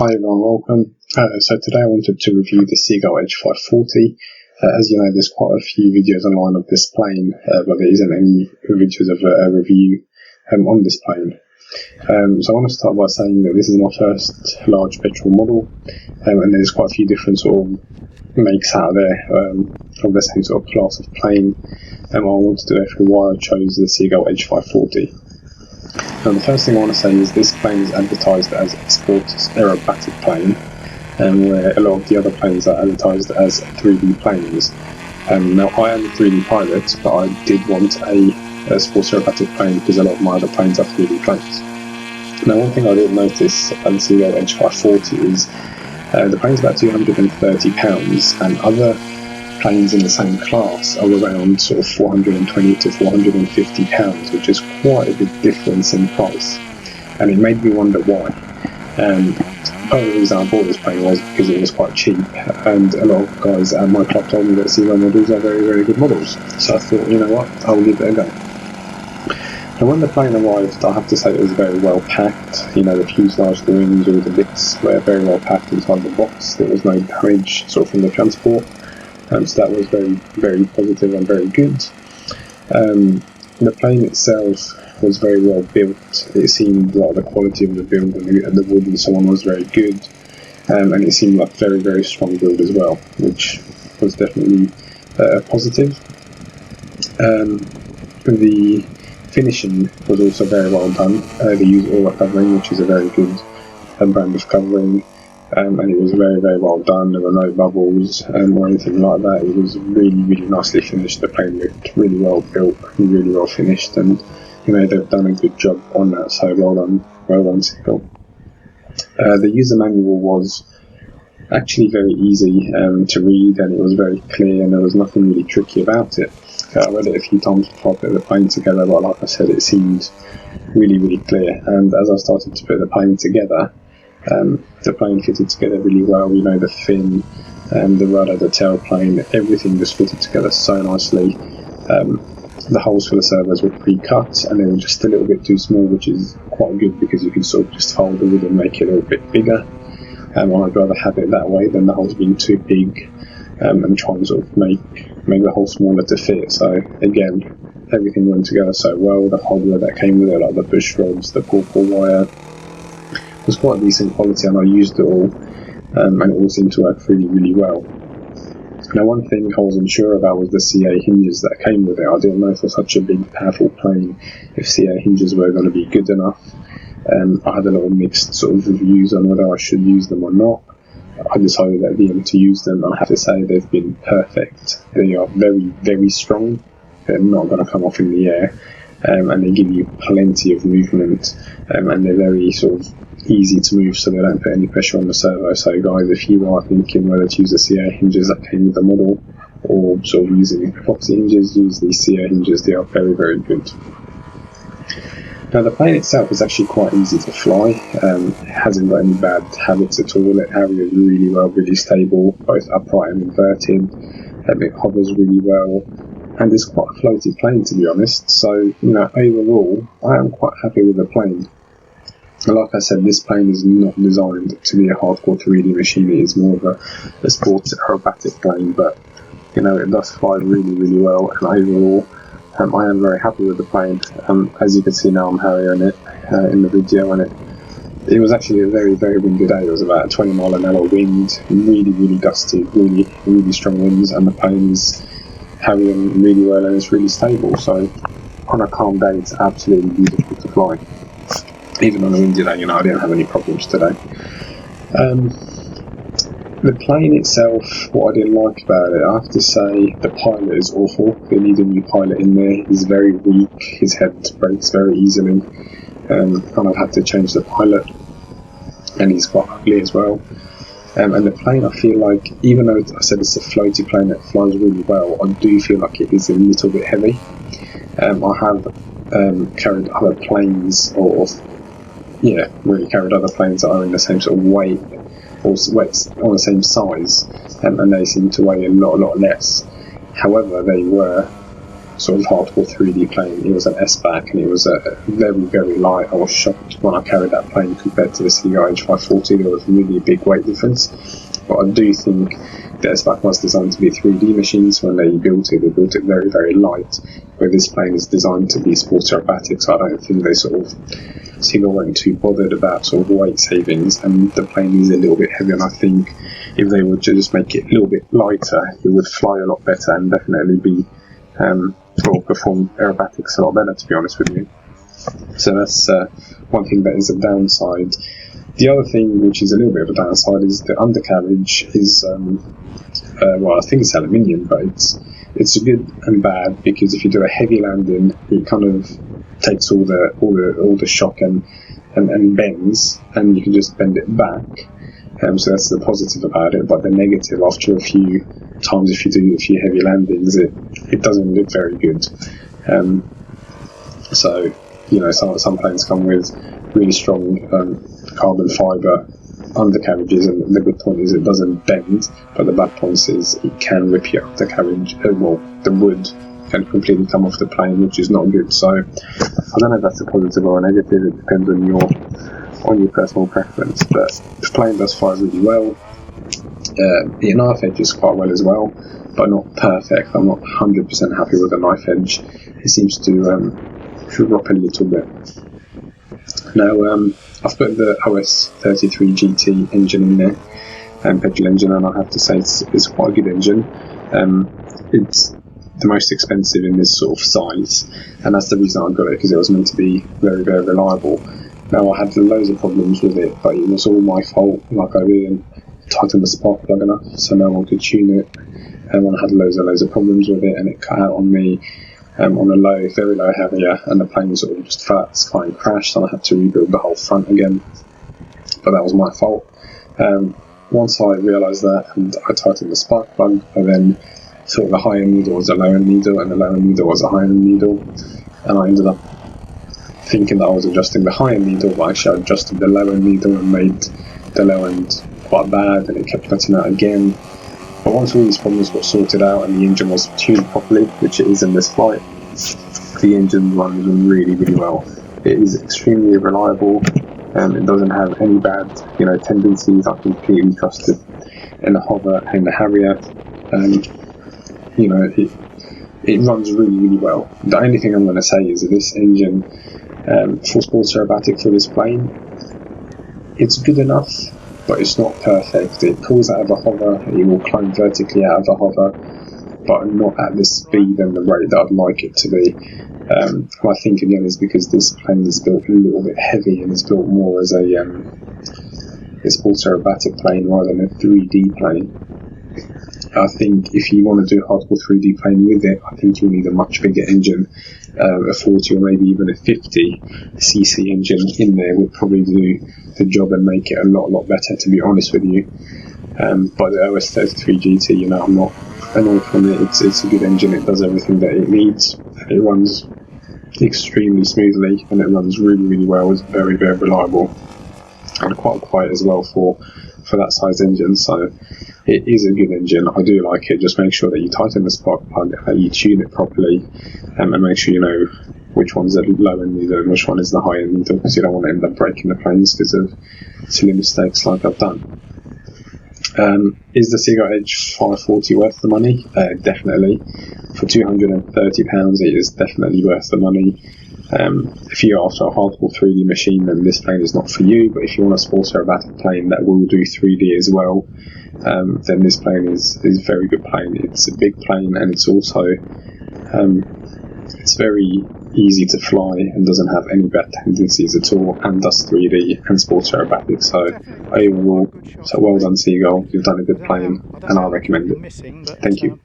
Hi everyone, welcome. So today I wanted to review the Seagull Edge 540. As you know, there's quite a few videos online of this plane, but there isn't any videos of a review on this plane. So I want to start by saying that this is my first large petrol model, and there's quite a few different sort of makes out there of the same sort of class of plane. I wanted to go through why I chose the Seagull Edge 540. Now, the first thing I want to say is this plane is advertised as a sports aerobatic plane, where a lot of the other planes are advertised as 3D planes. Now, I am a 3D pilot, but I did want a sports aerobatic plane because a lot of my other planes are 3D planes. Now, one thing I did notice at the Seagull Edge 540 is the plane's about £230, and other planes in the same class are around sort of £420 to £450, which is quite a big difference in price, and it made me wonder why. Part of the reason I bought this plane was because it was quite cheap, and a lot of guys at my club told me that Seagull models are very, very good models, so I thought, you know what, I'll give it a go. Now, when the plane arrived, I have to say it was very well packed. You know, the fuselage, the wings, all the bits were very well packed inside the box. There was no damage sort of from the transport. So that was very, very positive and very good. The plane itself was very well built. It seemed like the quality of the build and the wood and so on was very good, and it seemed like very, very strong build as well, which was definitely positive. The finishing was also very well done. They used Aura covering, which is a very good brand of covering. And it was very, very well done. There were no bubbles or anything like that. It was really, really nicely finished. The plane looked really well built, really well finished, and you know, they've done a good job on that. So well done, Seagull. The user manual was actually very easy to read, and it was very clear, and there was nothing really tricky about it. I read it a few times before I put the plane together, but like I said, it seemed really, really clear. And as I started to put the plane together, the plane fitted together really well. You know, the fin, the rudder, the tailplane, everything just fitted together so nicely. The holes for the servos were pre-cut, and they were just a little bit too small, which is quite good because you can sort of just fold the wood and make it a little bit bigger. I'd rather have it that way than the holes being too big and try and sort of make the hole smaller to fit. So again, everything went together so well. The hardware that came with it, like the bush rods, the purple wire, was quite decent quality, and I used it all, and it all seemed to work really, really well. Now, one thing I wasn't sure about was the CA hinges that came with it. I didn't know for such a big, powerful plane if CA hinges were going to be good enough. I had a lot of mixed sort of reviews on whether I should use them or not. I decided at the end to use them, and I have to say they've been perfect. They are very, very strong. They're not going to come off in the air, and they give you plenty of movement, and they're very sort of easy to move, so they don't put any pressure on the servo. So guys, if you are thinking whether to use the CA hinges that came with the model or sort of using epoxy hinges, use these CA hinges. They are very, very good. Now, the plane itself is actually quite easy to fly. It hasn't got any bad habits at all. It carries really well, really stable, both upright and inverted. It hovers really well, and it's quite a floaty plane, to be honest. So, you know, overall, I am quite happy with the plane. Like I said, this plane is not designed to be a hardcore 3D machine. It is more of a sports aerobatic plane, but you know, it does fly really, really well, and overall, I am very happy with the plane. As you can see now, I'm harrying it in the video, and it was actually a very, very windy day. It was about a 20 mile an hour wind, really, really gusty, really, really strong winds, and the plane's harrying really well, and it's really stable. So on a calm day, it's absolutely beautiful to fly. Even on a windy day, you know, I didn't have any problems today. The plane itself, what I didn't like about it, I have to say, the pilot is awful. They need a new pilot in there. He's very weak. His head breaks very easily. And I've had to change the pilot. And he's quite ugly as well. And the plane, I feel like, even though I said it's a floaty plane that flies really well, I do feel like it is a little bit heavy. I have carried other planes, really carried other planes that are in the same sort of weight, or on the same size, and they seem to weigh a lot less. However, they were sort of hardcore 3D plane. It was an S-back, and it was very, very light. I was shocked when I carried that plane compared to the Seagull Edge 540. There was really a big weight difference. But I do think the S-back was designed to be 3D machines. When they built it very, very light, where this plane is designed to be sports aerobatic, so I don't think they sort of Seagull weren't too bothered about sort of weight savings, and the plane is a little bit heavy, and I think if they were to just make it a little bit lighter, it would fly a lot better and definitely be or perform aerobatics a lot better, to be honest with you. So that's one thing that is a downside. The other thing, which is a little bit of a downside, is the undercarriage is well, I think it's aluminium, but it's good and bad, because if you do a heavy landing, it kind of takes all the shock and bends, and you can just bend it back. So that's the positive about it. But the negative, after a few times, if you do a few heavy landings, it doesn't look very good. So some planes come with really strong carbon fibre undercarriages, and the good point is it doesn't bend, but the bad point is it can rip your undercarriage. The wood can completely come off the plane, which is not good. So I don't know if that's a positive or a negative. It depends on your personal preference, but the plane does fly really well. The knife edge is quite well as well, but not perfect. I'm not 100% happy with the knife edge. It seems to drop a little bit. Now I've put the OS 33 GT engine in there, petrol engine, and I have to say it's quite a good engine. It's the most expensive in this sort of size, and that's the reason I got it, because it was meant to be very, very reliable. Now, I had loads of problems with it, but it was all my fault. Like, I didn't tighten the spark plug enough, so no one could tune it, and I had loads of problems with it, and it cut out on me on a very low Harrier, and the plane sort of just flat sky and crashed, and I had to rebuild the whole front again. But that was my fault. Once I realised that, and I tightened the spark plug, I then thought the higher needle was a lower needle, and the lower needle was a higher needle, and I ended up thinking that I was adjusting the higher needle, but actually I adjusted the lower needle and made the low end quite bad, and it kept cutting out again. But once all these problems got sorted out and the engine was tuned properly, which it is in this flight, the engine runs really, really well. It is extremely reliable, and it doesn't have any bad tendencies. I completely trust it in the hover and the Harrier. It runs really, really well. The only thing I'm going to say is that this engine, for sports aerobatic for this plane, it's good enough, but it's not perfect. It pulls out of a hover, it will climb vertically out of a hover, but not at the speed and the rate that I'd like it to be. I think again is because this plane is built a little bit heavy, and it's built more as a sports aerobatic plane rather than a 3D plane. I think if you want to do a hardcore 3D plane with it, I think you'll need a much bigger engine. A 40 or maybe even a 50cc engine in there would probably do the job and make it a lot better, to be honest with you. But the OS 33 GT, I'm not annoyed from it. It's a good engine. It does everything that it needs. It runs extremely smoothly, and it runs really, really well. It's very, very reliable, and quite quiet as well for that size engine. So it is a good engine. I do like it. Just make sure that you tighten the spark plug, that you tune it properly, and make sure you know which one's the low end needle and which one is the high end needle, because you don't want to end up breaking the planes because of silly mistakes like I've done. Is the Seagull Edge 540 worth the money? Definitely. For £230, it is definitely worth the money. If you're after a hardcore 3D machine, then this plane is not for you. But if you want a sports aerobatic plane that will do 3D as well, then this plane is a very good plane. It's a big plane, and it's also it's very easy to fly and doesn't have any bad tendencies at all, and does 3D and sports aerobatics. So overall, well done Seagull, you've done a good plane, and I recommend it. Thank you.